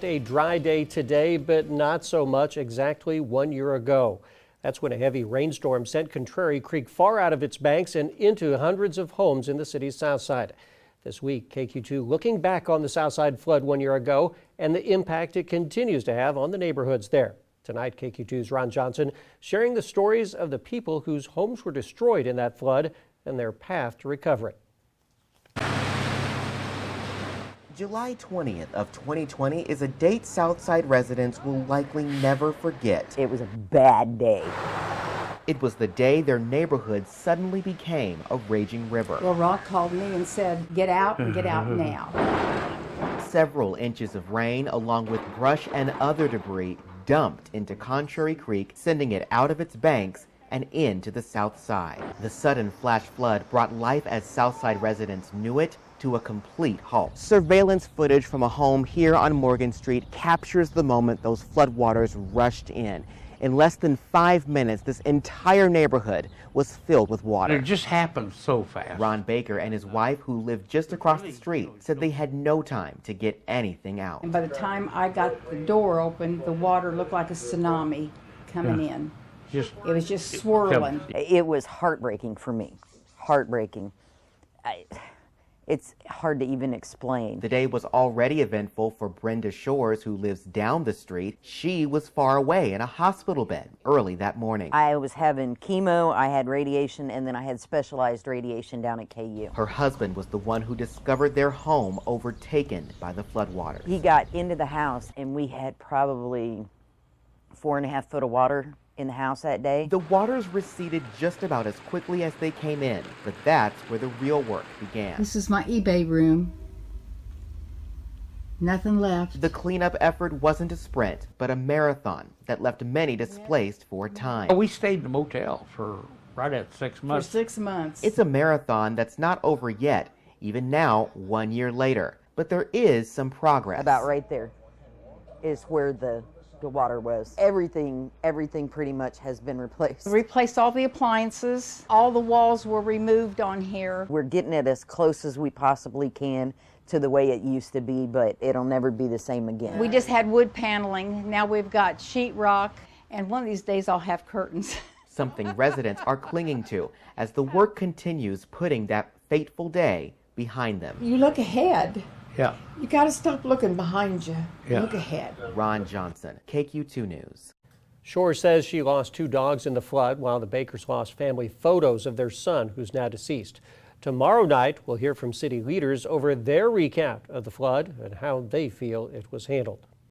A dry day today, but not so much exactly 1 year ago. That's when a heavy rainstorm sent Contrary Creek far out of its banks and into hundreds of homes in the city's south side. This week, KQ2 looking back on the Southside flood 1 year ago and the impact it continues to have on the neighborhoods there. Tonight, KQ2's Ron Johnson sharing the stories of the people whose homes were destroyed in that flood and their path to recovery. July 20th of 2020 is a date Southside residents will likely never forget. It was a bad day. It was the day their neighborhood suddenly became a raging river. Well, Rock called me and said, get out and get out now. Several inches of rain along with brush and other debris dumped into Contrary Creek, sending it out of its banks and into the south side. The sudden flash flood brought life as Southside residents knew it to a complete halt. Surveillance footage from a home here on Morgan Street captures the moment those floodwaters rushed in. In less than 5 minutes, this entire neighborhood was filled with water. It just happened so fast. Ron Baker and his wife, who lived just across the street, said they had no time to get anything out. And by the time I got the door open, the water looked like a tsunami coming in. It was just swirling. It was heartbreaking for me. Heartbreaking. It's hard to even explain. The day was already eventful for Brenda Shores, who lives down the street. She was far away in a hospital bed early that morning. I was having chemo, I had radiation, and then I had specialized radiation down at KU. Her husband was the one who discovered their home overtaken by the floodwaters. He got into the house, and we had probably 4.5 foot of water in the house that day. The waters receded just about as quickly as they came in, but that's where the real work began. This is my eBay room. Nothing left. The cleanup effort wasn't a sprint, but a marathon that left many displaced for a time. We stayed in the motel for right at 6 months. For 6 months. It's a marathon that's not over yet, even now, 1 year later. But there is some progress. About right there is where the water was. Everything pretty much has been replaced. Replaced all the appliances. All the walls were removed on here. We're getting it as close as we possibly can to the way it used to be, but it'll never be the same again. We just had wood paneling. Now we've got sheetrock, and one of these days I'll have curtains. Something residents are clinging to as the work continues, putting that fateful day behind them. You look ahead. Yeah. You got to stop looking behind you. Yeah. Look ahead. Ron Johnson, KQ2 News. Shore says she lost 2 dogs in the flood, while the Bakers lost family photos of their son, who's now deceased. Tomorrow night, we'll hear from city leaders over their recount of the flood and how they feel it was handled.